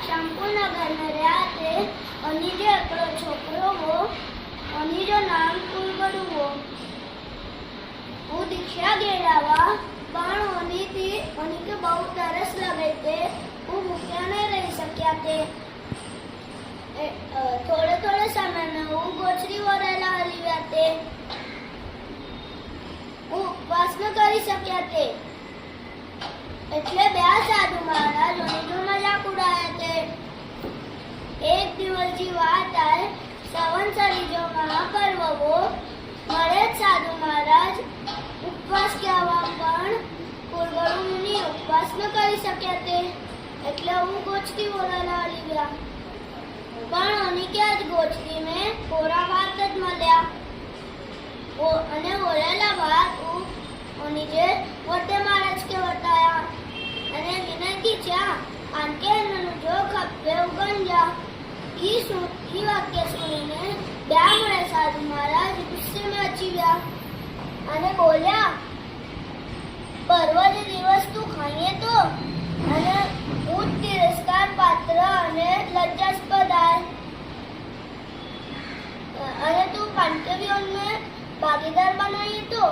शंकुनगर में रहते अनि जे एकड़ो छोकरो हो अनि जो नाम कुलगड़ू हो वो दीक्षा गेलावा पण ओनी थी ओनी के बहुत तरस लगे थे वो भूख्या नहीं रह सक्या थे थोड़े थोड़े समय में वो गोचरी वरेला हली जाते वो उपवास न करी सक्या थे એટલે બે સાધુ મહારાજ ઓની મજાક ઉડાયા તે એક દિવસની વાત આય સંવત્સરી જો મહાપર્વ હો મળે સાધુ મહારાજ ઉપવાસ કહેવા પણ કુલગુરુ મુનિ ઉપવાસ ન કરી શક્યા તે એટલે હું ગોચતી બોલાવા આવી ગયા પણ ઓની કે આજ ગોચતી में કોરા ભાત જ મળ્યા અને ઓરેલા ભાત ઓની જે વટે મહારાજ કે બતાયા અને વિનંતી છે આંકે નનો જો ખપે ઉગંજા ई वाक्य सुनीने ब्या मळे साधु महाराज गुस्से में अची गया અને બોલ્યા પરવા જે દિવસ તું ખાઈએ તો અને ઉચ્ચ તિરસ્કાર પાત્ર અને લજ્જાસ્પદ અને તું પાંચવ્યોન में भागीदार बनाई तो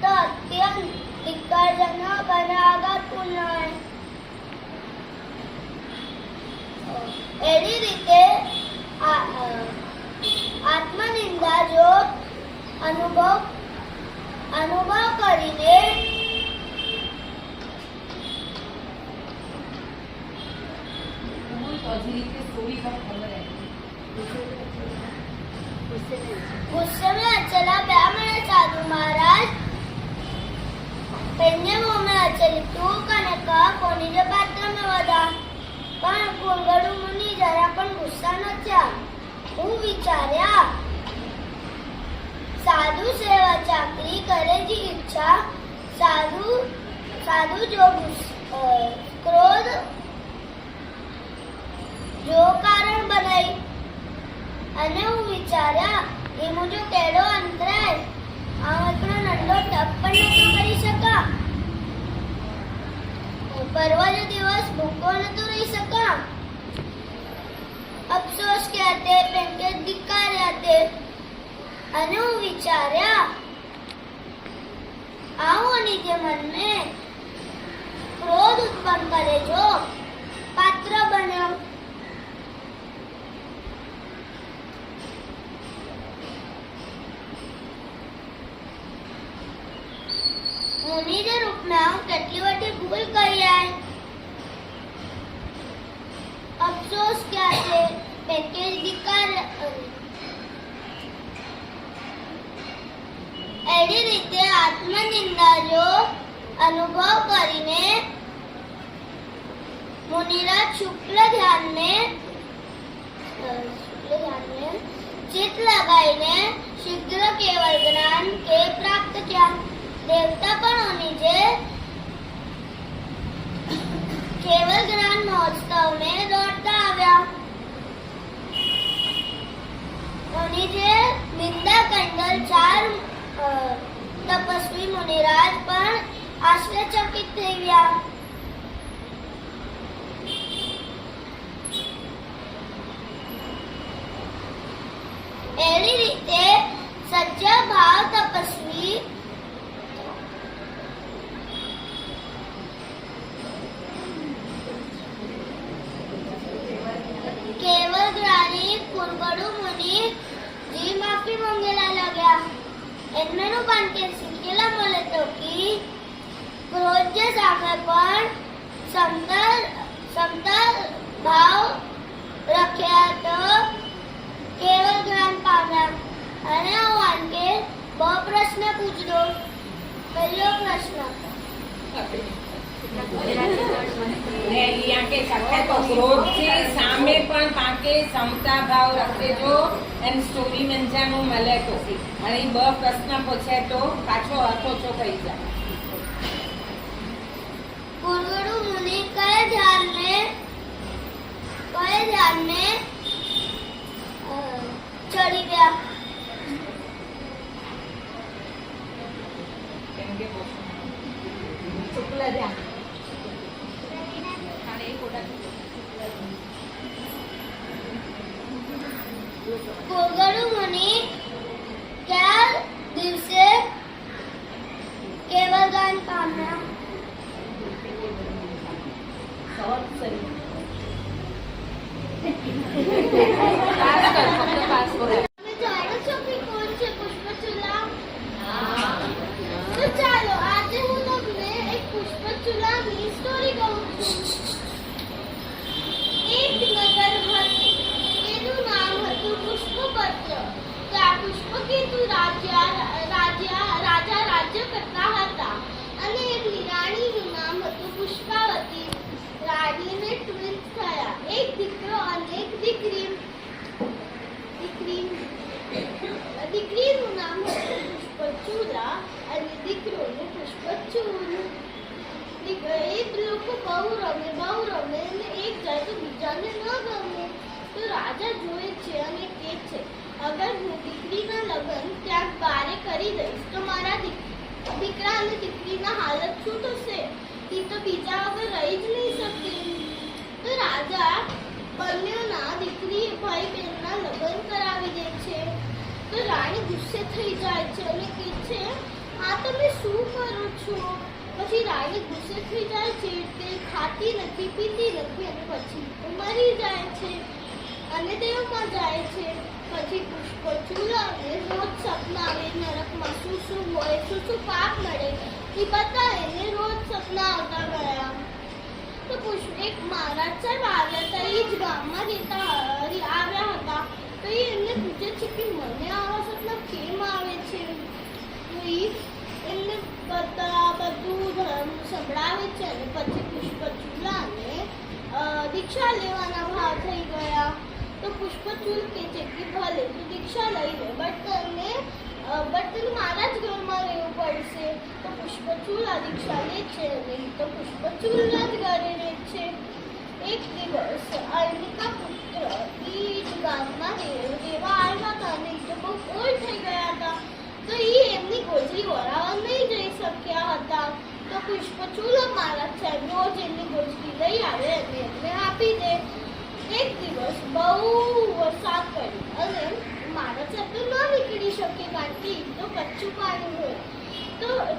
तो अत्यंत धिक्कारजनक અને આઘાતપૂર્ણ એવી રીતે આત્મનિંદા જો અનુભવ કરીને गुस्से में चला ब्राह्मण साधु महाराज पेन्ने मुंह में अचली तू कनक कोनी जो पात्र में वदा पण कुलगुरु मुनि जरा पण गुस्सा न थया હું વિચાર્યા સાધુ સેવા ચાકરી કરે જી ઈચ્છા સાધુ જો ક્રોધ જો કારણ બનાઈ અને હું વિચાર્યા એ મુજો કેડો અંતરાય આ એટલો નંડો ટપ્પણ નતો કરી શકા परवा जो दिवस भूखो न तो रही सका अफसोस कहते पेंके धिक्कार आते अनु विचार्या आओ निजे मन में क्रोध उत्पन्न करे जो पात्र बनो मुनि के रूप में हम કેટલી વટી ભૂલ કરી આય અફસોસ क्या છે પેકેજ ધિક્કાર એડી રીતે આત્મનિંદા જો અનુભવ કરીને મુનિરાજ શુક્લ ध्यान में चित्त लगाઈને शीघ्र केवल ज्ञान के प्राप्त किया देवता पण होनी जे केवल ज्ञान महोत्सव में दौड़ता आव्या होनी जे निंदा कंडल 4 तपस्वी मुनिराज पण आश्चर्यचकित થઈ ગયા એવી રીતે સચ્ચા ભાવ તપસ્વી केवल ग्रानी कुलगुरु मुनि जी माफी मांगेला लग्या एमनेनु पण के शिकेला मले तो की क्रोध जे सामे पण समता भाव रख्या तो केवल ज्ञान पाम्या अने आवान के बो प्रश्न पूछ दो पहलो प्रश्न क्रोध से सामे पण पाके समता भाव रखे जो एम स्टोरी मंजानु मले तो आणि ब प्रश्न पूछे तो पाछो हथो छो થઈ જાય कुलगुरु मुनि कए ध्यान में चढ़ी गया शुक्ल ध्यान ત્યાં પુષ્પકેતુ રાજા રાજ્ય કરતા હતા અને એક રાણીનું નામ હતું પુષ્પાવતી. રાણીને ટ્વિન્સ થયા, એક દીકરો અને એક દીકરી. દીકરીનું નામ હતું પુષ્પચૂલા અને દીકરોનું પુષ્પચૂલ. એક લોકો બહુ રમે અને એક જાય તો બીજાને ન ગમે. તો રાજા જોવે છે અને કહે છે, અગર હું દીકરીના લગ્ન ક્યાંક બારે કરી દઈશ તો મારા દીકરા અને દીકરીના હાલત શું થશે? તે તો બીજા વગર રહી જ નહીં શકે. તો રાજા બંનેના દીકરી ભાઈ બહેનના લગ્ન કરાવી દે છે. તો રાણી ગુસ્સે થઈ જાય છે અને કહે છે, આ તમે શું કરો છો? પછી રાણી ગુસ્સે થઈ જાય છે, તે ખાતી નથી, પીતી નથી અને પછી મરી જાય છે અને દેવમાં જાય છે. પછી પુષ્પચૂલાને રોજ સપના આવે, નરકમાં શું શું હોય, શું શું પાપ મળે એ બધા એને રોજ સપના આવતા ગયા. તો એક મહારાજ સાહેબ આવ્યા હતા, એ જ ગામમાં આવ્યા હતા. તો એ એમને પૂછે છે કે મને આવા સપના કેમ આવે છે? તો એ એમને બધું ધર્મ સંભળાવે છે અને પછી પુષ્પચૂલાને દીક્ષા લેવાના ભાવ થઈ ગયા. તો પુષ્પચૂલ કહે છે કે ભલે તું દીક્ષા લઈ લે, બટ તને મારા જ ઘરમાં રહેવું પડશે. તો પુષ્પચૂલ આ દીક્ષા લે છે અને તો પુષ્પચૂલના જ ઘરે રહે છે. એક દિવસ અર્ણિકા પુત્ર એ ગામમાં રહેવા આવ્યા હતા અને એ તો બહુ ઓલ્ડ થઈ ગયા હતા. તો એ એમની ગોજરી વરાવવા નહીં જઈ શક્યા હતા. તો પુષ્પચૂલ મહારાજ સાહેબ રોજ એમની ગોજરી લઈ આવે અને એમને આપી દે. એક દિવસ બહુ વરસાદ પડ્યો અને મહારાજ સાહેબ તો ન નીકળી શકે કારણ કે તો કચ્છું પાણી હોય.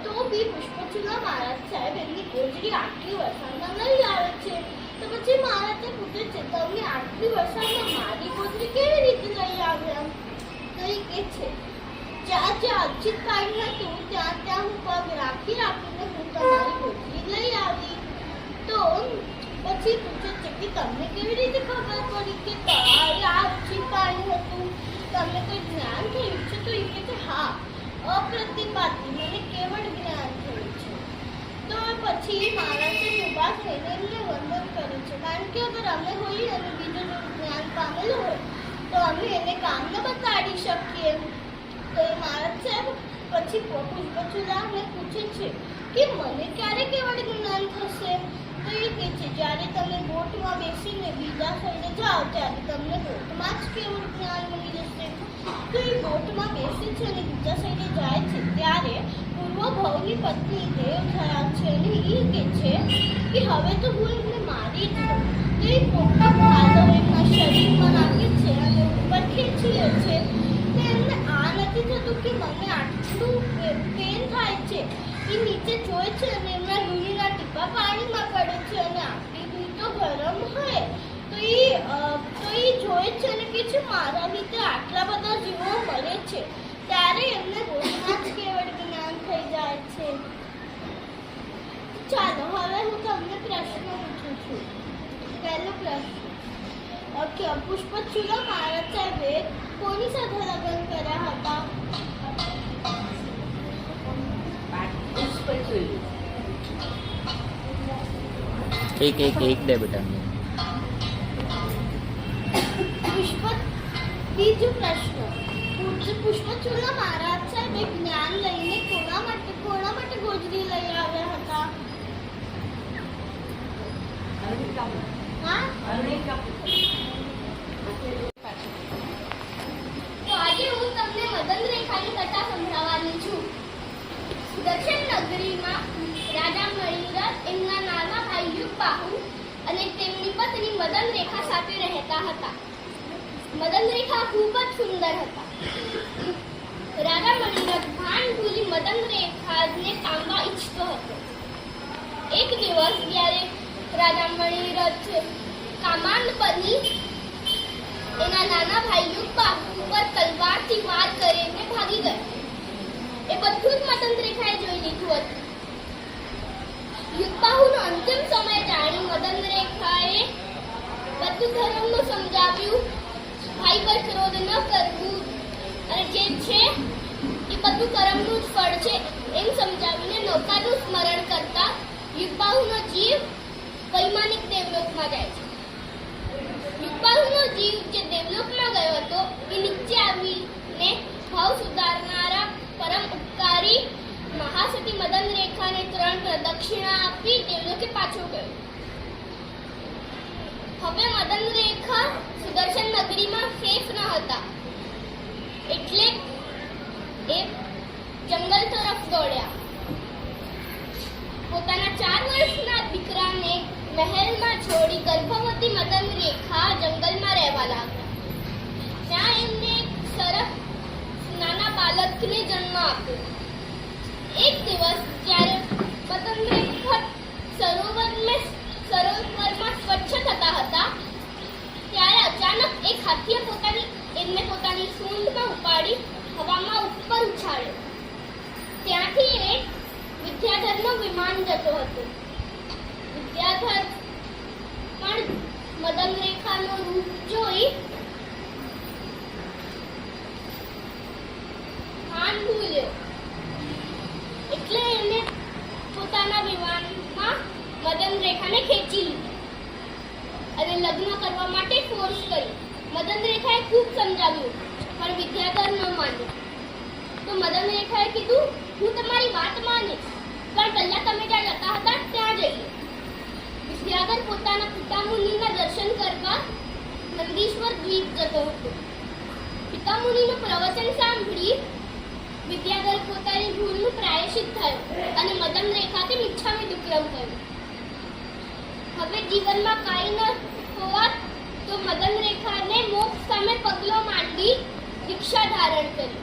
તો બી પુષ્પચૂલા મહારાજ સાહેબ એમની ગોજરી આટલી વરસાદમાં લઈ આવે છે. તો પછી મહારાજે પૂછે છે, તમે આટલી વરસાદમાં મારી ગોજરી કેવી રીતે લઈ આવ્યા? તો એ કહે છે, જ્યાં જ્યાં અચ્છિત પાણી હતું ત્યાં હું પગ રાખીને હું તમારી ગોજરી લઈ આવી. તો પછી પૂછે છે કે તમને કેવી રીતે ખબર પડી કે આ અચ્છિત પાણી હતું? તમને કોઈ જ્ઞાન થયું છે? તો એ કહે છે, હા, અપ્રતિપાતી, મને કેવળ જ્ઞાન થયું છે. તો પછી મહારાજે ઉભા થઈને એમને વંદન કર્યું છે કારણ કે અગર અમે હોઈએ અને બીજું જો જ્ઞાન પામેલું હોય તો અમે એને કામ ન બતાડી શકીએ. તો એ મહારાજ સાહેબ પછી પુષ્પચૂલાને પૂછે છે કે મને ક્યારે કેવળ જ્ઞાન થશે? તો એ કહે છે, જ્યારે તમે બોટમાં બેસીને બીજા સાઈડે જાઓ ત્યારે તમને બોટમાં જ કેવળ જ્ઞાન મળી જશે. તો એ બોટમાં બેસે છે અને બીજા સાઈડે જાય છે ત્યારે પૂર્વ ભવની પત્ની દેવ થયા છે અને એ કહે છે કે હવે તો હું એમને મારી જ દઉં. તો એ પોતા ભાલો એમના શરીરમાં નાખે છે અને ઉપર ખેંચી લે છે. તો એમને આ નથી થતું કે મને આટલું પેન થાય છે. એ નીચે જોઈ છે અને એમના લોહીના ટીપા પાણીમાં પડે છે અને આપણી દૂધ તો ગરમ હોય. તો એ જોઈ છે અને કે છે મારા લીધે આટલા બધા જીવો મરે છે. ત્યારે એમને બોટમાં જ કેવળ જ્ઞાન થઈ જાય છે. ચાલો હવે હું તમને પ્રશ્ન પૂછું છું. પહેલો પ્રશ્ન, પુષ્પચૂલા મહારાજ સાહેબે કોની સાથે લગ્ન કર્યા હતા? एक दे बेटा. બીજો પ્રશ્ન, પુષ્પચૂલા મહારાજ સાહેબે જ્ઞાન લઈને કોના માટે ગોજરી લઈ આવ્યા હતા? તો આજે હું તમને મદન રેખાની કથા સંભળાવવાની છું. દક્ષિણ નગરીમાં રાજા મણિરથ એમના નાના ભાઈ યુગબાહુ અને તેમની પત્ની મદન રેખા સાથે રહેતા હતા. મદન રેખા ખૂબ જ સુંદર હતા. રાજા મણિરથ ભાન ભૂલી મદન રેખાને પામવા ઈચ્છતો હતો. એક દિવસ જ્યારે રાજા મણિરથ કામાંડ બની એના નાના ભાઈ યુગબાહુ પર તલવારથી વાર કરીને ભાગી ગયા. એ બધું જ મદન રેખાએ જોઈ લીધું હતું. યુગબાહુનો અંતિમ સમય જાણી મદન રેખાએ બધું ધર્મનું સમજાવ્યું. ભાઈ પર ક્રોધ ન કરવું અને જે છે એ બધું કર્મનું જ ફળ છે એમ સમજાવીને નૌકાનું સ્મરણ કરતા યુગબાહુનો જીવ વૈમાનિક દેવલોકમાં જાય છે. યુગબાહુનો જીવ જે દેવલોકમાં ગયો હતો એ નીચે આવીને ભાવ સુધારનારા પરમ ઉપકારી મહાસતી મદન રેખાને 3 પ્રદક્ષિણા આપી દેવલોકે પાછો ગયો. હવે મદન રેખા સુદર્શન નગરીમાં સેફ ન હતા એટલે એ જંગલ તરફ દોડ્યા. પોતાના 4 વર્ષના દીકરાને મહેલમાં છોડી ગર્ભવતી મદન રેખા જંગલમાં રહેવા લાગ્યા. ત્યાં એમને એક સરસ નાના બાળકને જન્મ આપ્યો. એક દિવસ જ્યારે મદન રેખા સરોવરમાં સ્વચ્છ થતા હતા ત્યારે અચાનક એક હાથીએ એમને પોતાની સૂંઢમાં ઉપાડી હવામાં ઉપર ઉછાળ્યો. ત્યાંથી એક વિદ્યાધરનું વિમાન જતો હતું. વિદ્યાધર પણ મદન રેખાનું રૂપ જોઈ ભાન ભૂલ્યો એટલે એને પોતાના વિમાનમાં મદન રેખાને ખેંચી લીધી અને લગ્ન કરવા માટે ફોર્સ કરી. મદન રેખાએ ખૂબ સમજાવ્યું પણ વિદ્યાધર ન માન્યો. તો મદન રેખાએ કીધું હું તમારી વાત માનીશ પણ પહેલા તમે જ્યાં જતા હતા ત્યાં જઈએ. વિદ્યાધર પોતાના પિતા મુનિના દર્શન કરવા નંદીશ્વર દ્વીપ જતો હતો. પિતા મુનિનું પ્રવચન સાંભળી વિદ્યાધર પોતાની ભૂલનું પ્રાયશ્ચિત થયો અને મદન રેખાથી મિચ્છામી દુક્કડમ કર્યું. હવે જીવનમાં કાંઈ ન હોવા તો મદન રેખાને મોક્ષ સામે પગલો માંડી દીક્ષા ધારણ કરી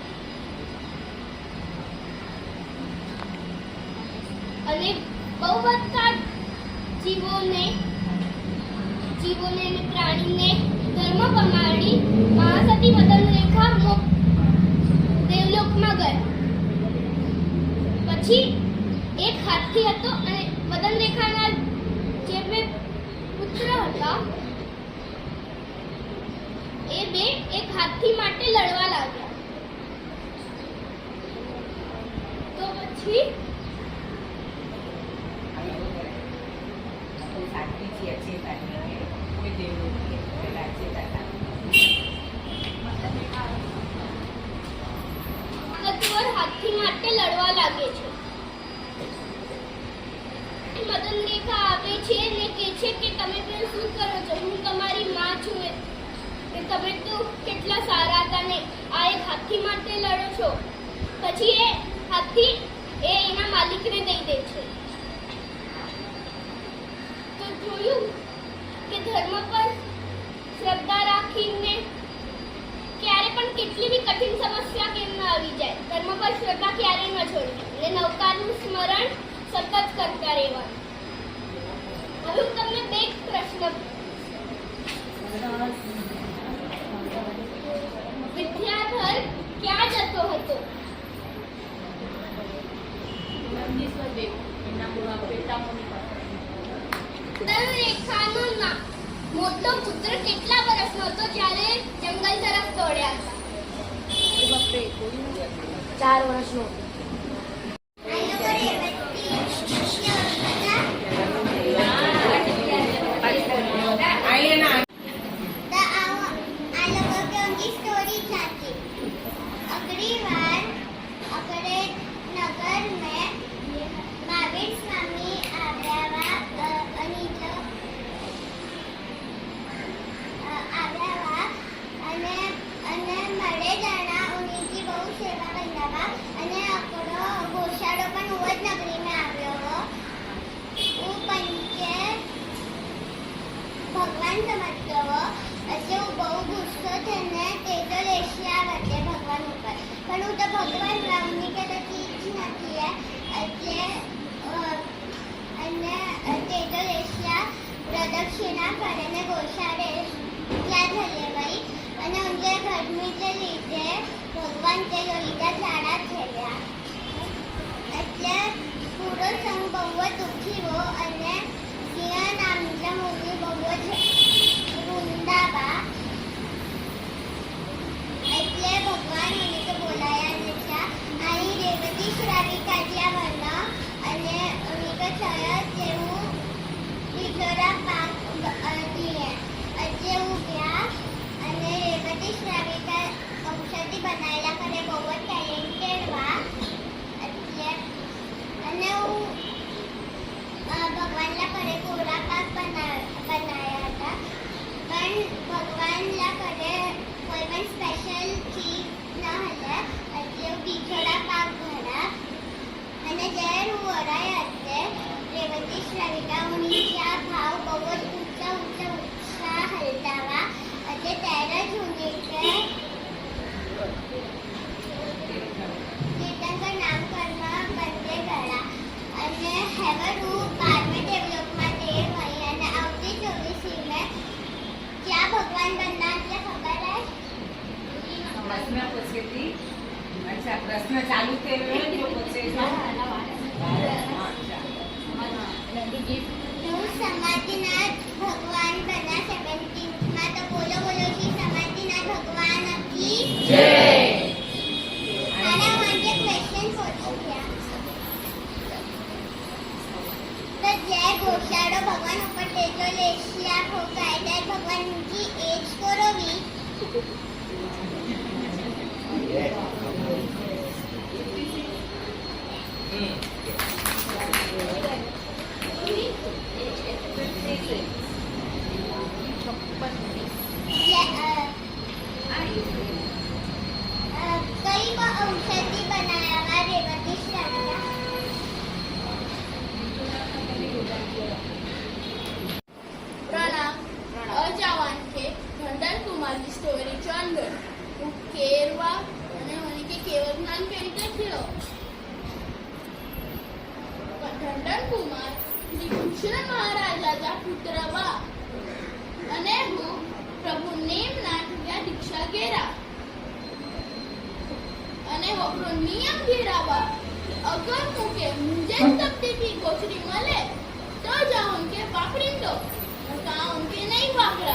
અને બહુ બધા જીવોને અને પ્રાણીને ધર્મ પમાડી મહાસતી મદન રેખા દેવલોકમાં ગયા. પછી એક હાથી હતો અને મદન રેખાના જે બે પુત્ર હતા એ બે એક હાથી માટે લડવા લાગ્યા. તો પછી હાથી માટે લડવા લાગે છે. મદન રેખા આવે છે ને કહે છે કે તમે બેન શું કરો છો? હું તમારી માં છું. તમે તો કેટલા સારા હતા ને આ એક હાથી માટે લડો છો. પછી એ હાથી એના માલિકને દઈ દે છે. તો જોયું કે ધર્મ પર શ્રદ્ધા રાખીને ક્યારે પણ કેટલી બી કઠિન સમસ્યા કેમ ન આવી જાય, ધર્મ પર શ્રદ્ધા ક્યારે ન છોડવી અને નૌકાનું સ્મરણ સતત કરતા રહેવાનું. હવે હું તમને બે પ્રશ્ન વિદ્યાધર ક્યાં જતો હતો? રેખાનો મોટો પુત્ર કેટલા વર્ષનો હતો જ્યારે જંગલ તરફ દોડ્યા હતા? 4 વર્ષનો. भगवान समजतो असे बहु गुस्सो थने ते तो लेशिया वटे भगवान ऊपर पण હું તો ભગવાન રામની કે તકી જ નથી એટલે અને તે તો લેशिया પ્રદક્ષિણા કરીને ગોશાળે ત્યાં થઈએ ભાઈ અને ઉનકે ગરમી કે લીધે ભગવાન તે લીધા ઝાડા થયા એટલે પૂરો સંગ બહુ દુખી હો અને સિંહ નામના મૂવી બહુ જ રૂંદાવા એટલે ભગવાન તીર્થંકર નામકરણ બંને ગયા અને હેવરુ 12મે ડેવલપમાં 13 વહી અને આવતી 24મી ક્યાં ભગવાન બનના એટલે ખબર હે? પ્રશ્ન પૂછેતી. અચ્છા, પ્રશ્ન ચાલુ થયો જો પૂછે છે. હું સમાધિનાથ ભગવાન બના 17માં તો બોલો બોલો જી સમાધિનાથ ભગવાન કી જય. આના માટે ક્વેશ્ચન પૂછ્યા તો જય ઘોષાડો ભગવાન ઉપર તેજો લેશિયા ફોકાયદાર ભગવાનજી એજ કોરોવી કઈ ઔષધિ બનાવવા રેવતી શ્રાવ્યા प्रणाम अजावान के धंडन कुमार की स्टोरी चंदर केरवा અને મને કે કેવળ જ્ઞાન કઈ રીતે થયો ધંડન કુમાર કૃષ્ણ મહારાજાના પુત્ર વા અને હું પ્રભુ નેમનાથ ત્યાં દીક્ષા ગેરા અને હોપરો નિયમ ગેરાવા અગર મુકે મુજે તપતી ગોચરી મળે તો જાઉં કે વાપરી દો का उनके नहीं वापरा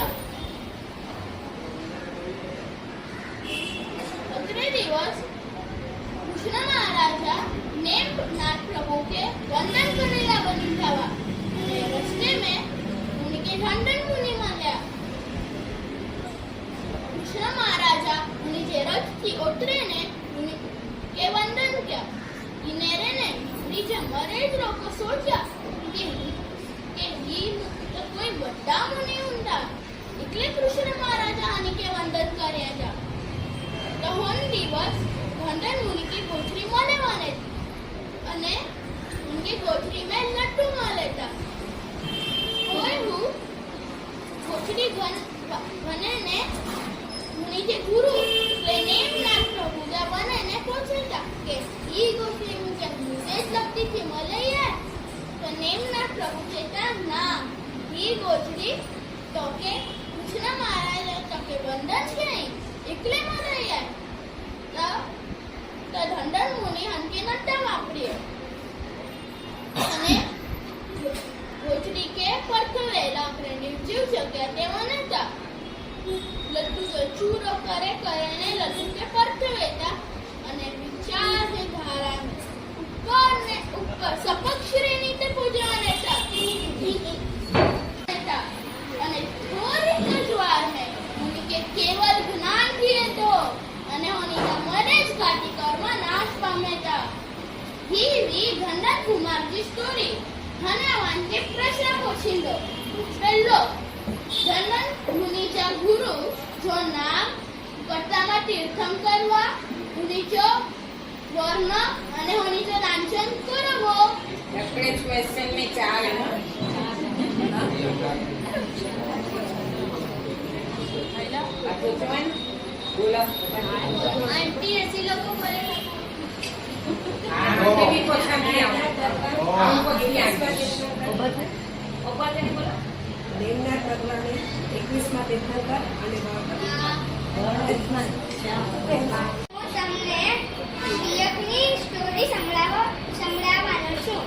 अगले दिवस कृष्ण महाराजा ने नाथ प्रभु के वंदन करेला बनी जावा रस्ते में उनके खंडन मुनि मिला कृष्ण महाराजा उन्हें जे रथ की उतरे ने उनके वंदन किया इनेरे ने नीचे मरे ज लोग सोचा कि ही कोई बड़ा मुनि हुंदा એટલે કૃષ્ણ મહારાજા આને કે વંદન કર્યા જા તો હોન દિવસ વંદન મુનિ की गोचरी મળે વાને અને उनकी गोचरी में लड्डू મળે તા કોઈ હું गोचरी બને ને મુનિ के गुरु लेने नाथ प्रभु दा बने ने पूछे ता કે ई गोचरी मुझे लगती थी મળે યાર तो नेमनाथ प्रभु कहता ना ही गोचरी तो के कृष्ण महाराज तो के वंदन के नहीं एकले मरे यार तो धंडन मुनि हनके नट्टा वापरी અને गोचरी के परथवे लाकड़े जीव शक्या तेवा नता लड्डू जो चूरो करे ने लड्डू के परथवे था અને વિચાર જે ધારા ઉપર સપક શ્રેણી તે પૂજવાને હતા અને થોડી રજવાર હે ઉનકે કેવલ જ્ઞાન દિએ તો અને ઓનીના મરે જ કાટી કર્મ નાશ પામે તા ही धंडन कुमार की स्टोरी हनावान के प्रश्न पूछिंदो पहलो धंडन मुनिचा गुरु जो नाम कट्टामा तीर्थंकर वा उनीचो वर्ण અને હોનીચો લાંછન કરવો આપણે ક્વેશ્ચન में 4 है ना आपको कौन बोला आंटी ऐसी लोगों पर हां मैं भी पूछना दिया हमको दिया ओपन बोला દેવનાથ ભગવાને 21માં તીર્થંકર અને હું તમને શિયકની સ્ટોરી સંભળાવવાનો છું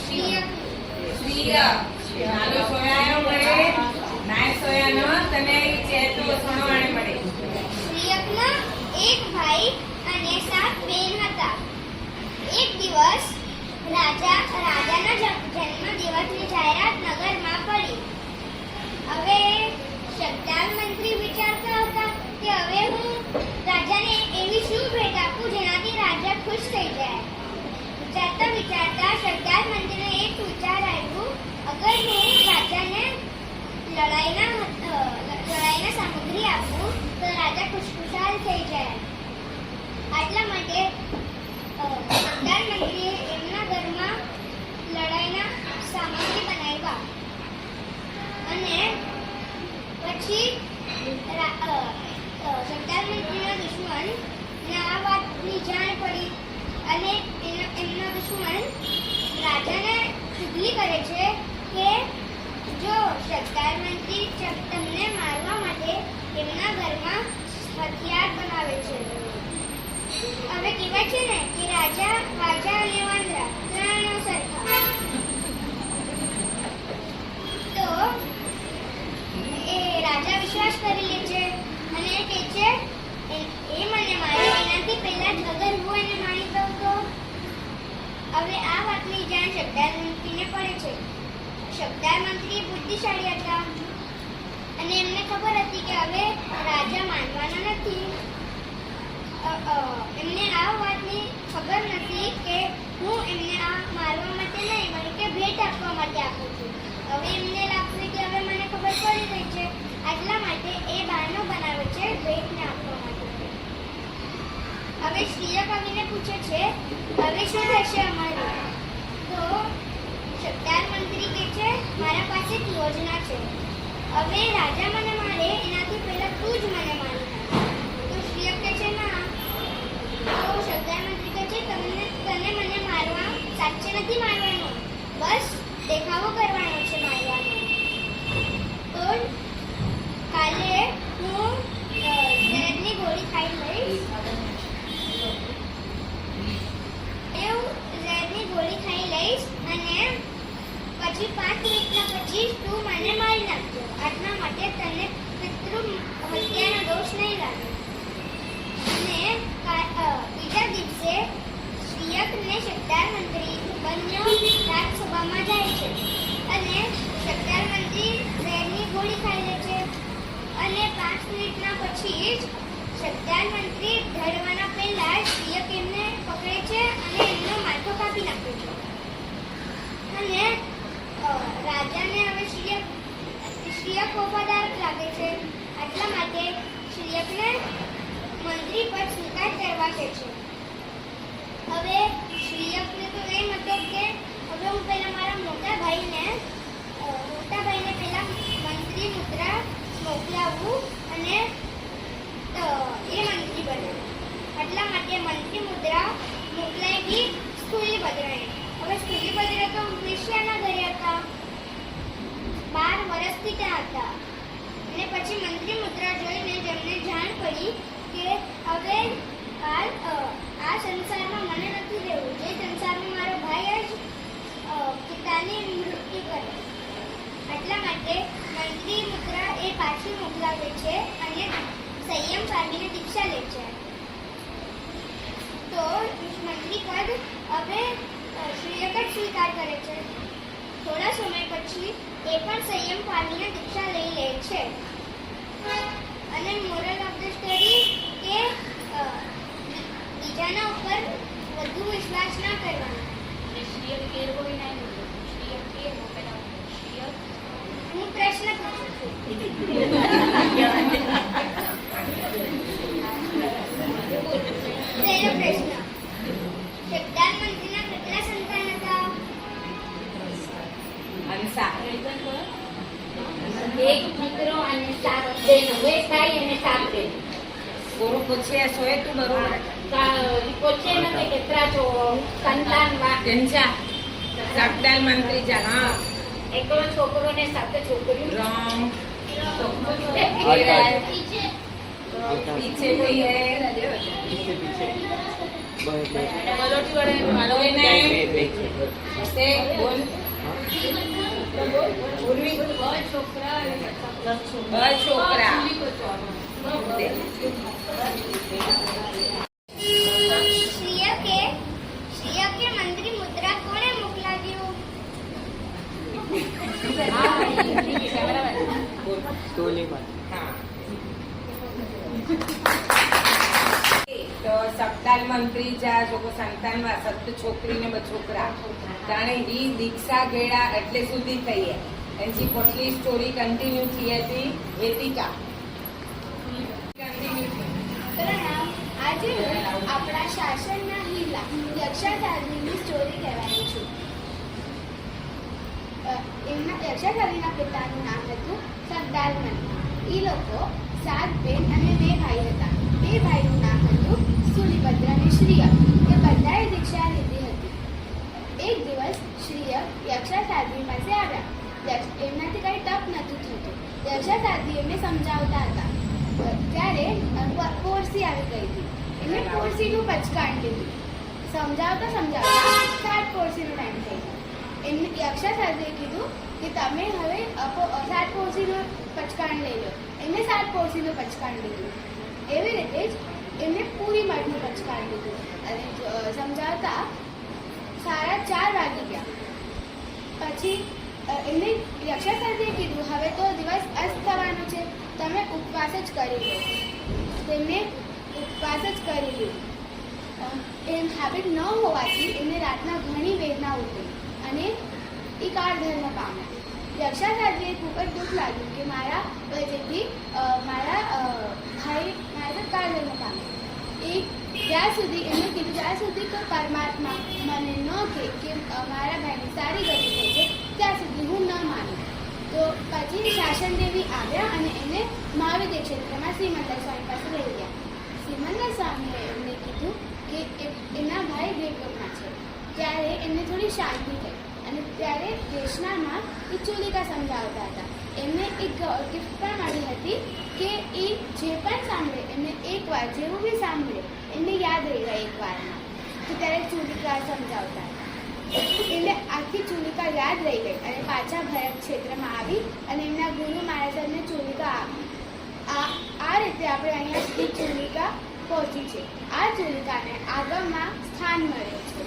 શિયક શ્રીય હાલો સોયાયો મળે નાય સોયા ન તને ચેતો સણવાણે મળે શિયકના એક ભાઈ અને 7 બહેન હતા એક દિવસ રાજાના જન્મદિવસની જાહેરાત નગરમાં પડી હવે શબ્દાલ મંત્રી વિચારતા હતા કે હવે હું રાજાને એવી શું ભેટ આપું જેનાથી રાજા ખુશ થઈ જાય વિચારતા શબ્દાલ મંત્રીને એક વિચાર આવ્યું અગર હું રાજાને લડાઈના સામગ્રી આપું તો રાજા ખુશખુશાલ થઈ જાય આટલા માટે શબ્દાલ મંત્રીએ એમના ઘરમાં લડાઈના સામગ્રી બનાવ્યા અને પછી સરદાર મંત્રીના દુશ્મનને આ વાતની જાણ પડી અને એમનો દુશ્મન રાજાને ચુગલી કરે છે કે જો સરદાર મંત્રી તમને મારવા માટે એમના ઘરમાં હથિયાર બનાવે છે. હવે કહેવાય છે ને કે રાજા અને વાંદરા ત્રણેય સરખા. તો એ રાજા વિશ્વાસ કરી લે છે અને કહે છે એ મને મારે એનાથી પહેલા જ અગર હું એને મારી દઉં તો. હવે આ વાતની જાણ સરદાર મંત્રીને પડે છે. સરદાર મંત્રી બુદ્ધિશાળી હતા અને એમને ખબર હતી કે હવે રાજા માનવાના નથી. એમને આ વાતની ખબર નથી કે હું એમને આ મારવા માટે નહીં બલ્કે ભેટ આપવા માટે આપું છું. હવે એમને લાગશે કે હવે મને ખબર પડી ગઈ છે, આટલા માટે એ બહાનો બનાવે છે ભેટને આપવા માટે. હવે સ્ત્રીય કવિને પૂછે છે હવે શું થશે અમારે? તો સરદાર મંત્રી કહે છે મારા પાસે એક યોજના છે. હવે રાજા મને મારે એનાથી પહેલા તું જ મને મારી નાખ. તો સ્ત્રીય કહે છે ના. તો સરદાર મંત્રી કહે છે તને મને મારવા સાચે નથી મારવાનો, બસ દેખાવો કરવાનો છે મારવાનો. તો કાલે હું ઝેરની ગોળી ખાઈ લઈશ. ઝેરની ગોળી ખાઈ લઈશ અને પછી 5 મિનિટના પછી તું મને મારી નાખજો. આટલા માટે તને પિતૃ હત્યાનો દોષ નહીં લાગે. અને બીજા દિવસે શ્રીયક ને સરદાર મંત્રી બંને રાજસભામાં જાય છે અને સરદાર મંત્રી ઝેરની ગોળી ખાઈ લે છે અને 5 મિનિટના પછી જ સરદાર મંત્રી ઢળવાના પહેલા શ્રીયક એમને પકડે છે અને એમનો માથો કાપી નાખે છે. અને રાજાને હવે શ્રીયક વફાદાર લાગે છે, આટલા માટે શ્રીયકને મંત્રી પદ સ્વીકાર કરવા કહે છે. હવે શ્રીયકને તો એમ હતો કે હવે હું પહેલા મારા મોટા ભાઈને પહેલા મંત્રી મુદ્રા મોકલાવું અને એ મંત્રી બને. આટલા માટે મંત્રી મુદ્રા મોકલાવી સ્થૂલીભદ્રને. હવે સ્થૂલીભદ્ર તો વેશ્યાના ઘરે હતા, 12 વર્ષથી ત્યાં હતા. અને પછી મંત્રી મુદ્રા જોઈને જેમને જાણ પડી કે હવે આ સંસારમાં મને નથી રહેવું, જે સંસારમાં મારો ભાઈ જ પિતાની મૃત્યુ કરે. આટલા માટે મંત્રી મુદ્રા એ પાછી મોકલાવે છે અને સંયમ પામીને દીક્ષા લે છે. તો મંત્રી પદ હવે શ્રીયક જ સ્વીકાર કરે છે. થોડા સમય પછી એ પણ સંયમ પામીને દીક્ષા લઈ લે છે. અને મોરલ ઓફ ધ સ્ટોરી કે બીજાના ઉપર વધુ વિશ્વાસ ના કરવાનો. હું પ્રશ્ન પૂછું છું. પહેલો પ્રશ્ન, સરદાર મંત્રીના કેટલા સંતાન હતા? અંસા એક દીકરો અને 7 બહેનો, 2 ભાઈ અને 7 બહેનો. ગુરુ પૂછે સોએ તું બરોબર પૂછે નથી કેટલા છો સંતાન કંચા સરદાર મંત્રી જા હા એકલો છોકરો ને 7 છોકરીઓ. राम पीछे पीछे कोई है कोई नहीं से बोल छोकरा શ્રીયકે મંત્રી મુદ્રા કોણે મોકલાવ્યું? हाँ तो સરદાર મંત્રી જા જો સંતાન માં 7 છોકરી ને 2 છોકરા જાણે ઈ દીક્ષા ગેડા એટલે સુધી થઈ એની પોટલી સ્ટોરી કન્ટિન્યુ થઈ હતી વેદિકા આજે આપણા શાસનના હીલા યક્ષાધારીની સ્ટોરી કહેવાની છું. યક્ષાધારીના પિતાનું નામ હતું સરદાર મંત્રી. એ લોકો 7 બેન અને 2 ભાઈ હતા. 2 ભાઈનું નામ હતું સુલીભદ્ર અને શ્રીય. એ બધાએ દીક્ષા લીધી હતી. એક દિવસ શ્રીય યક્ષા સાધ્વી પાસે આવ્યા. એમનાથી કંઈ તપ નહોતું થતું. યક્ષા સાધ્વી એમને સમજાવતા હતા. ત્યારે પોરસી આવી ગઈ હતી. એમને પોરસીનું પચકાણ લીધું. સમજાવતા 7 પોરસીનો ટાઈમ થઈ ગયો. એમને યક્ષા સાધ્વીએ કીધું કે તમે હવે 7 પોરસીનું પચકાણ લઈ લો. એમને 7 પોરસીનું પચકાણ લીધું. એવી રીતે જ એમને પૂરી મઠનું પચકાણ લીધું અને સમજાવતા 4:30 વાગી ગયા. પછી એમને યક્ષા સાધ્વીએ કીધું હવે તો દિવસ અસ્ત થવાનો છે, તમે ઉપવાસ જ કરી લો. તેમને ઉપવાસ જ કરી લીધું. એમ હેબિટ ન હોવાથી એમને રાતના ઘણી વેદના ઉઠી અને એ કાળધર્મ પામ્યા. યક્ષા સાધ્વીએ ખૂબ જ દુઃખ લાગ્યું કે મારા વજહથી મારા ભાઈ મારા કાળધર્મ પામ્યા. એ જ્યાં સુધી એમને કીધું જ્યાં સુધી કોઈ પરમાત્મા મને ન કહે કે મારા ભાઈની સારી ગતિ થઈ છે ત્યાં સુધી હું ન માનું. તો પછી શાસન દેવી આવ્યા અને એને મહાવિદ્ય ક્ષેત્રમાં શ્રીમંદર સ્વામી પાસે લઈ ગયા. શ્રીમંદર સ્વામીએ એમને કીધું કે એમના ભાઈ દેવલોકમાં છે. ત્યારે એમને થોડી શાંતિ થઈ અને ત્યારે દેશનામાં એ ચુલિકા સમજાવતા હતા. એમને એક ગિફ્ટ પણ મળી હતી કે એ જે પણ સાંભળે એમને એકવાર જેવું બી સાંભળે એમને યાદ રહી જાય એકવારમાં. તો ત્યારે ચુલિકા સમજાવતા હતા. એટલે આખી ચુલિકા યાદ રહી ગઈ અને પાછા ભરત ક્ષેત્રમાં આવી અને એમના ગુરુ મહારાજને ચુલિકા આપી. આ રીતે આપણે અહીંયા સુધી ચુલિકા પહોંચી છે. આ ચુલિકાને આગળમાં સ્થાન મળ્યું છે.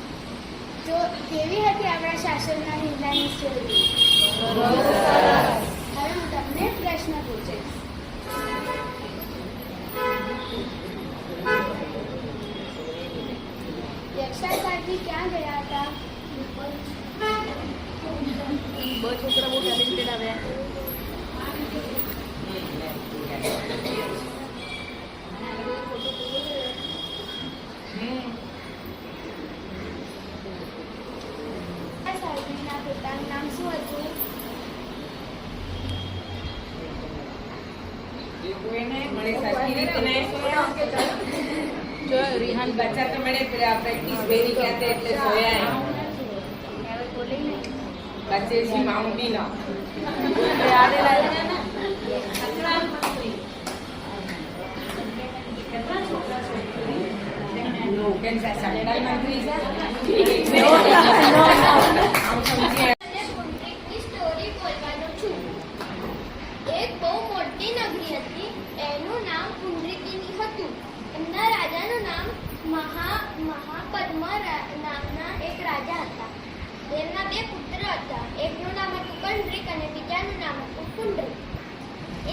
તો કેવી હતી આપણા શાસનના હિંદાની સ્ટોરી? હવે હું તમને પ્રશ્ન પૂછીશ. યક્ષા સાધ્વી ક્યાં ગયા હતા? બહુ છોકરા બહુ ટેલેન્ટેડ આવ્યા. સાધ્વીના પિતાનું નામ શું હતું? કોઈને મને સરખી રીતે નહીં જો રિહાન બચ્ચા તો મને પ્રેક્ટિસ વેરી કહેते એટલે સોયા बच्चे जी माउंटी ना સ્ટોરી બોલવાનો છું. એક બહુ મોટી નગરી હતી. એનું નામ પુંડરીકિની હતું. એમના રાજાનું નામ મહાપદ્મ નામના એક રાજા હતા. તેમના 2 પુત્ર હતા. એકનું નામ હતું કંડરીક અને બીજાનું નામ હતું પુંડરીક.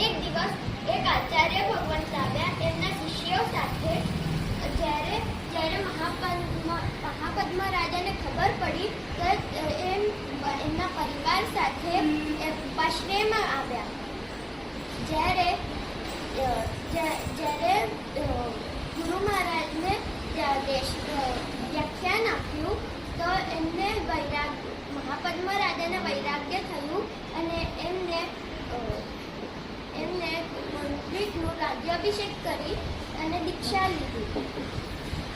એક દિવસ એક આચાર્ય ભગવંત આવ્યા એમના શિષ્યો સાથે. જ્યારે મહાપદ્મ રાજાને ખબર પડી તો એમના પરિવાર સાથે ઉપાશ્રયમાં આવ્યા. જ્યારે ગુરુ મહારાજને વ્યાખ્યાન આપ્યું તો એમને મહાપદ્મ રાજાને વૈરાગ્ય થયું અને એમને પુંડરીકનું રાજ્યાભિષેક કરી અને દીક્ષા લીધી.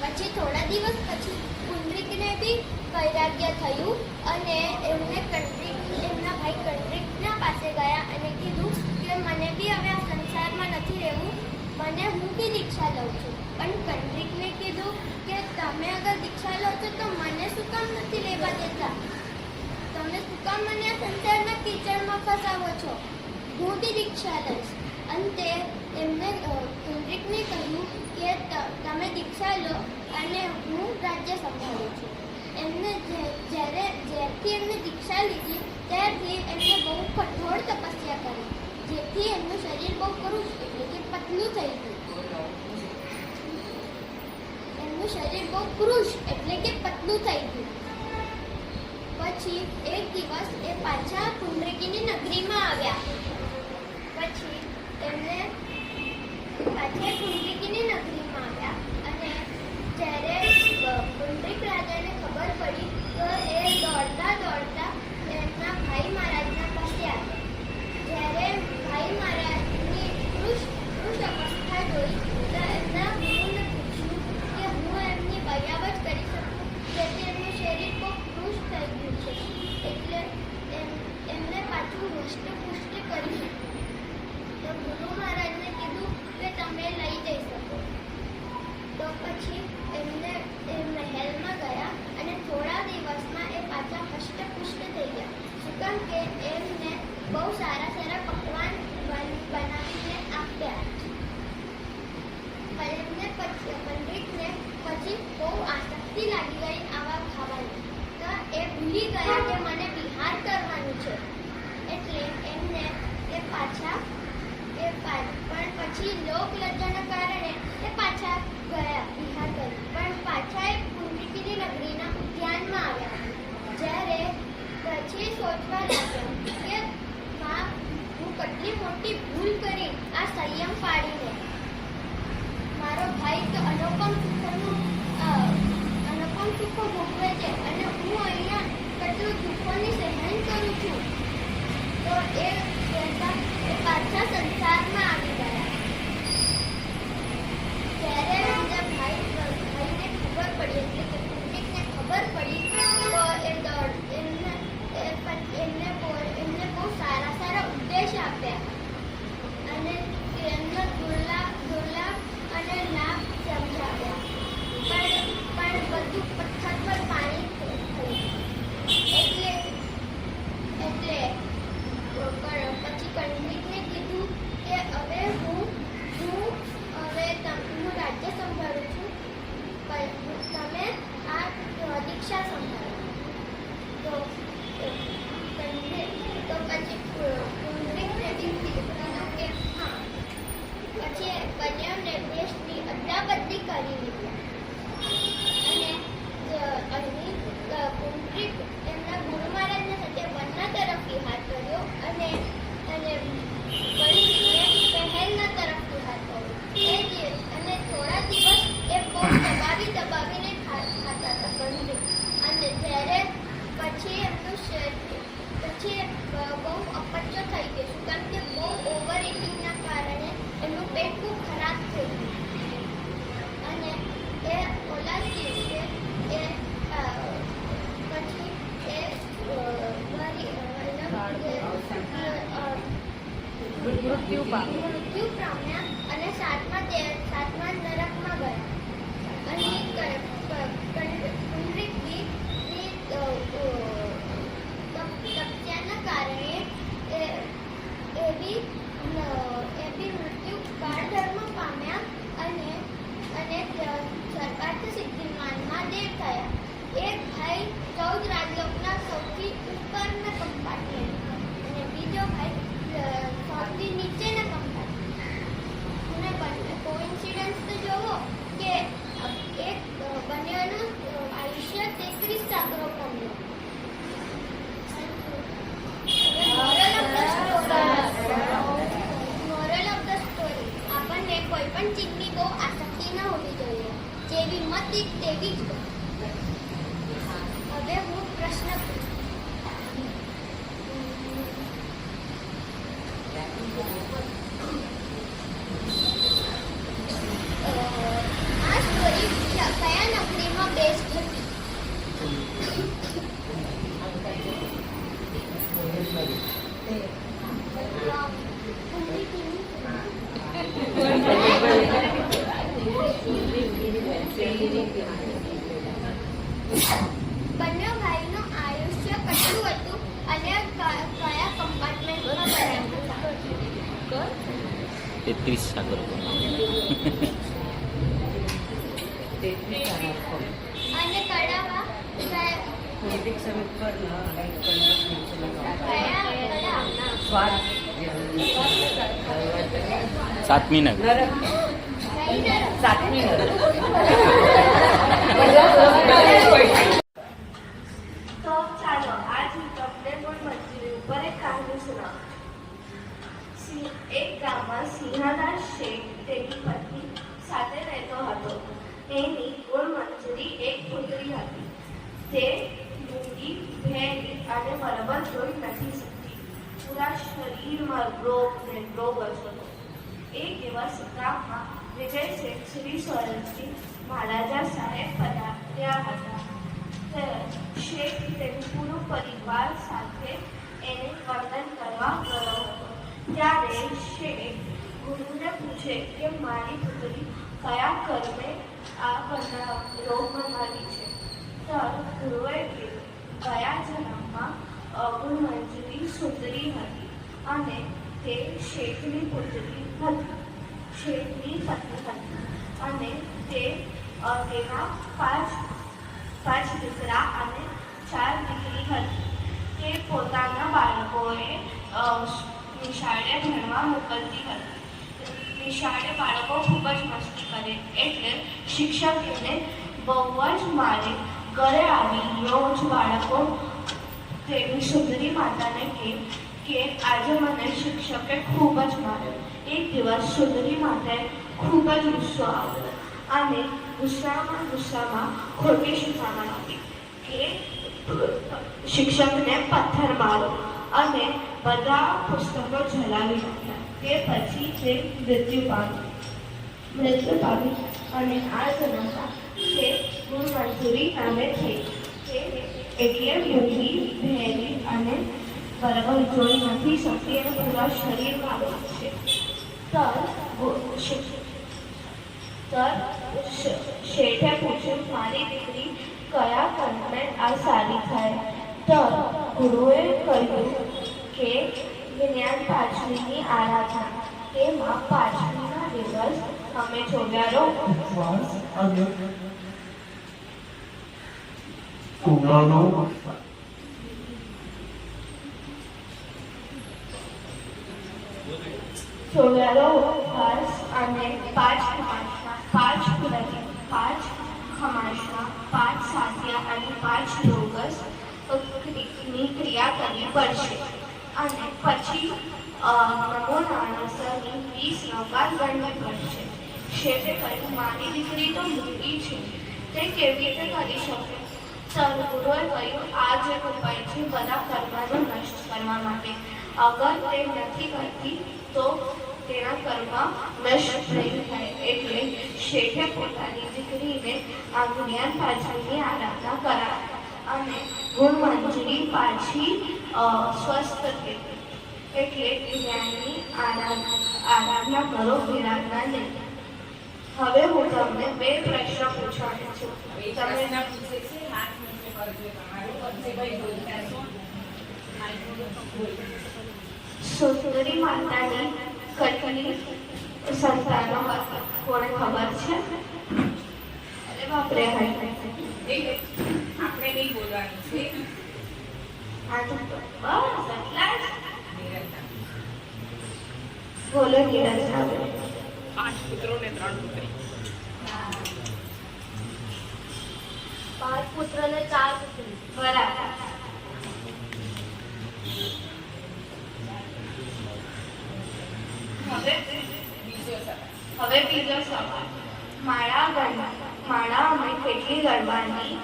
પછી થોડા દિવસ પછી પુંડરીકને બી વૈરાગ્ય થયું અને એમના ભાઈ કંડરીકના પાસે ગયા અને કીધું કે મને બી હવે આ સંસારમાં નથી રહેવું, હું બી દીક્ષા લઉં છું. પણ કંડરીકને કીધું કે તમે અગર દીક્ષા લો છો તો મને શું કામ નથી લેવા દેતા? તમે શું કામ મને આ સંસારના કીચડમાં ફસાવો છો? હું બી દીક્ષા લઈશ. અંતે એમને કંડરીકને કહ્યું કે તમે દીક્ષા લો અને હું રાજ્ય સંભાળું છું. જ્યારથી એમને દીક્ષા લીધી ત્યારથી એમને બહુ કઠોર તપસ્યા કરી, જેથી એમનું શરીર બહુ કરુષ એટલે કે પતલું થઈ ગયું. એમનું શરીર બહુ કૃશ એટલે કે પતલું થઈ ગયું. પછી એક દિવસ એ પાછા પુંડરીકીની નગરીમાં આવ્યા. પછી એમને પાછા પુંડરીકીની નગરીમાં આવ્યા અને જ્યારે પુંડરીક રાજાને ખબર પડી તો એ દોડતા એમના ભાઈ મહારાજના પાસે આવ્યા. જ્યારે ભાઈ મહારાજની પછી એમને એ મહેલમાં ગયા અને થોડા દિવસમાં એ પાછા હષ્ટપુષ્ટ થઈ ગયા. શું કામ કે એમને બહુ સારા સારા પકવાન બનાવીને આપ્યા. એમને પંડિતને પછી બહુ આસક્તિ લાગી ગઈ આવા ખાવાની. તો એ ભૂલી ગયા કે મને વિહાર કરવાનું છે. એટલે એમને એ પાછા પણ પછી લોકલજ્જાના કારણે એ પાછા ગયા વિહાર કરી. પણ પાછા એ પુંડરીકની નગરીના ઉદ્યાનમાં આવ્યા. જ્યારે પછી સોચવા લાગ્યા કે હું કેટલી મોટી ભૂલ કરી આ સંયમ પાડીને. મારો ભાઈ તો અનુપમ સુખો ભોગવે છે અને હું અહીંયા કેટલું દુઃખોની સહન કરું છું. તો એ પાછા સંસારમાં આવી ગયા. ત્યારે બીજા ભાઈને ખબર પડી, એટલે કે પુંડરીકને ખબર પડી, તો એમને બહુ સારા સારા ઉપદેશ આપ્યા અને એમનો દુર્લાભ અને લાભ સમજાવ્યા. પણ બધું પથ્થર પર પાણી થયું. એટલે પછી પંડિતને કીધું કે હવે હું રાજ્ય સંભાળું છું, તમે આ દીક્ષા સંભાળો. તો પછી પુંડરીકને કીધું કે હા. પછી બંનેઓને દેશની અદલા-બદલી કરી દીધી. અને પુંડરીક એમના ગુરુ મહારાજના સાથે વનના તરફ વિહાર કર્યો અને પંડિતે પહેલના તરફ વિહાર કર્યો. અને થોડા દિવસ એ બહુ દબાવીને ખાતા હતા પંડિત. અને જ્યારે પછી બહુ અપચો થઈ ગયો. શું કારણ કે બહુ ઓવર ઇટિંગના કારણે એમનું પેટ બહુ ખરાબ થઈ ગયું. અને એ ઓલા દિવસે મૃત્યુ પામ્યા અને સાતમા નરકમાં ગયા. અને પુંડરીકની તપસ્યાના કારણે એ બી મૃત્યુ કાળધર્મ પામ્યા અને સર્વાર્થ સિદ્ધિમાનમાં દેવ થયા. એક ભાઈ 14 રાજલોકના સૌથી ઉપરના કમ્પાર્ટમેન્ટમાં અને બીજો ભાઈ સૌથી નીચેના કમ્પાર્ટમેન્ટમાં. અને કોઇન્સિડન્સ તો જોવો કે બંનેનું આયુષ્ય 33 સાગરો પામ્યું. મોરલ ઓફ ધ સ્ટોરી, આપણને કોઈ પણ ચીજની બહુ આસક્તિ ન હોવી જોઈએ. જેવી મતિ તેવી જ. હવે હું પ્રશ્ન આ સ્ટોરી કયા નગરીમાં બેસ્ટ હતી? બંને ભાઈનું આયુષ્ય કેટલું હતું અને કયા કમ્પાર્ટમેન્ટમાં ગયા હતા? 33 સાગરો. અને કડાવા કયા સાતમી નગર. તો ચાલો આજ હું તમને કોઈ મંજૂરી ઉપર એક કહાની સુનાવું. એક ગામમાં સિંહાદાર શેખ તેની પત્ની સાથે રહેતો હતો. એની ગુણ મંજૂરી એક પુત્રી હતી. તે મૂંગી, ભેડી અને બરાબર જોઈ નથી શકતી. પૂરા શરીરમાં રોગ જ હતો. એક દિવસ ગામમાં વિજય શેખ શ્રી સોલંકી મહારાજા સાહેબ પધાર્યા હતા. શેખ તેનું પૂરું પરિવાર સાથે એને વંદન કરવા ગયો હતો. ત્યારે શેખ ગુરુને પૂછે કે મારી પુત્રી કયા કર્મે આ લોક બનાવી છે. ગુરુએ ગયા જન્મમાં ગુણમંજરી સુંદરી હતી અને તે શેઠની પુત્રી હતી. શેઠની પત્ની હતી અને તેના પાંચ દીકરા અને 4 દીકરી હતી. તે પોતાના બાળકોએ નિશાળે ભણવા મોકલતી હતી. નિશાળે બાળકો ખૂબ જ મસ્તી કરે એટલે શિક્ષક એને બહુ જ મારે. ઘરે આવી રોજ બાળકો તેની સુંદરી માતાને કે આજે મને શિક્ષકે ખૂબ જ માર્યો. એક દિવસ સુંદરી માતાએ ખૂબ જ ગુસ્સો આવ્યો અને ગુસ્સામાં ખોટી શિખામણ આપી કે શિક્ષકને પથ્થર મારો અને બધા પુસ્તકો જલાવી નાખ્યા. તે પછી તે મૃત્યુ પામી અને આ જન્મમાં તે ગુણમંજરી નામે થઈ. તે એટલે મૂકી ભેરી અને બરાબર જોઈ નથી શકતી અને પૂરા શરીર કાઢે છે. શેઠે પૂછ્યું, મારી દીકરી કયા કર્મે આ સારી થાય? તો ગુરુએ કહ્યું કે વિજ્ઞાન પાંચમીની આરાધના. તેમાં પાંચમીના દિવસ અમે ચોગ્યારો ઉપવાસ અને કુંડાનો ઉપવાસ અને 5 ખમાસના 5 સાધ્યા અને 5 યોગસ ની ક્રિયા કરવી પડશે અને પછી નમો નારાયણની 20 નૌકા ગણવી પડશે. શેઠે કહ્યું, મારી દીકરી તો મૂકી છે, તે કેવી રીતે કરી શકે? ગુરુએ કહ્યું, આ જે ઉપાય છે બધા કર્મનો નષ્ટ કરવા માટે. અગર તે નથી કરતી તો તેના કર્મ નષ્ટ નહીં થાય. એટલે શેઠે પોતાની દીકરીને આ જ્ઞાન પાંચમીની આરાધના કરાવી અને ગુણમંજરી પાછી સ્વસ્થ થઈ. એટલે જ્ઞાનની આરાધના કરો, વિરાધના નહીં. હવે હું તમને 2 પ્રશ્ન પૂછવાની છું. પ્રશ્ન પૂછે છે, હાથ નીચે કરજો. તમારું પક્ષે ભાઈ બોલતા છો. સુંદરી માતાની કેટલી સંતાનો હતી કોને ખબર છે? અરે બાપરે, આપણે નહીં બોલવાનું છે. આ તો બસ એટલા જ. નિરંતર. બોલો નીરજ. 5 પુત્રો ને 3 પુત્રી. 5 પુત્ર ને 4 પુત્રી. બરાબર. હવે બીજો સવાલ. માળા અમે કેટલી ગણવાની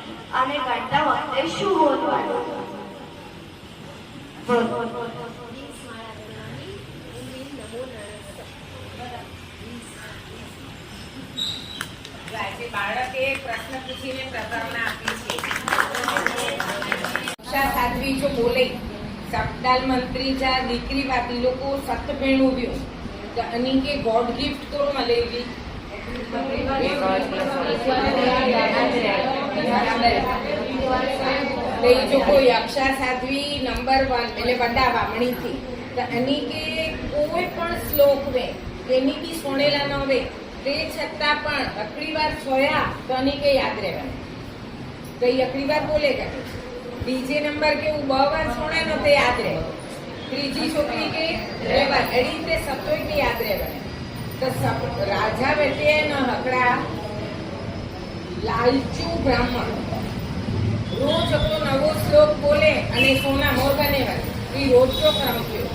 અને ગણતા વખતે શું બોલવાનું? આજે બાળકે પ્રશ્ન પૂછીને પ્રસ્તાવના આપી છે. સાધ્વી જો બોલે સપડાલ મંત્રી જા દીકરી વાતી લોકો સત ભેણું વ્યો તો અની કે ગોડ ગિફ્ટ તો મળેવી. જો કોઈ અક્ષા સાધ્વી નંબર 1 એટલે વડા વામણીથી તો અની કે કોઈ પણ શ્લોક વે એની બી સોણેલા ન વે તે છતાં પણ અકડી વાર સોયા તો અની કે યાદ રહેવાનું. તો એ અકડી વાર બોલેગા. બીજે નંબર કે હું 2 વાર સોણે નો તે યાદ રહે. ત્રીજી છોકરી કે 2 વાર એડી રીતે સતોય કે યાદ રહેવાનું. તો રાજા બેટે ન હકડા લાલચુ બ્રાહ્મણ રોજ આપણો નવો શ્લોક બોલે અને સોના મોર બનેવા એ રોજનો ક્રમ થયો.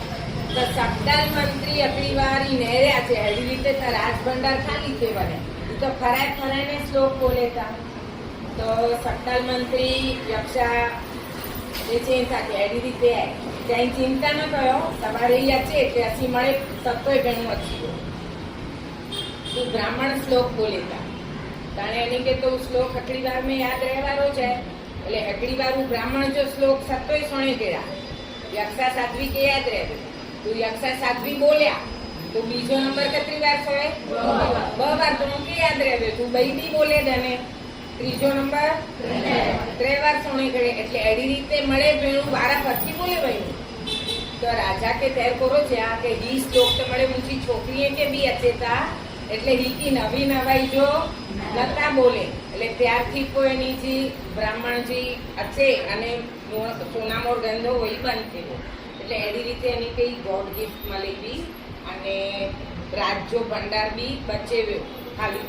તો સપડાલ મંત્રી અકડી વાર ઈ નેર્યા છે એવી રીતે તો રાજભંડાર ખાલી કહેવાને. એ તો ફરાય શ્લોક બોલેતા. તો સપડાલ મંત્રી યક્ષા એ ચિંતા કે એવી રીતે ત્યાં ચિંતા ન કયો તમારે અહીંયા છે કે અસી મળે સતોય ઘણું અછી તું બ્રાહ્મણ શ્લોક બોલેતા તાણે એની કે તો શ્લોક અકડી વાર મેં યાદ રહેવાનો છે એટલે અકડી વાર હું બ્રાહ્મણ જો શ્લોક સતોય સોણે ગયા યક્ષા સાધ્વી કે યાદ રહે. તું યક્ષા સાધ્વી બોલ્યા તો બીજો નંબર કેટલી વાર સોય 2 વાર તો હું કે યાદ રહે. તું બઈ બી બોલે દને ત્રીજો નંબર 3 વાર સોને કરે એટલે એડી રીતે મળે ભેણું વારા પછી બોલે ભાઈ તો રાજા કે તેર કરો જ્યાં કે હી શ્લોક તો મળે ઊંચી છોકરીએ કે બી અચેતા એટલે હી કી નવી નવાઈ જો નતા બોલે એટલે ત્યારથી કોઈની જે બ્રાહ્મણજી અચે અને સોના મોર ગંધો હોય બંધ થયો એટલે એવી રીતે એની કઈ ગોડ ગિફ્ટ મળી બી અને રાજ્યો ભંડાર બી બચેવ્યો ખાલી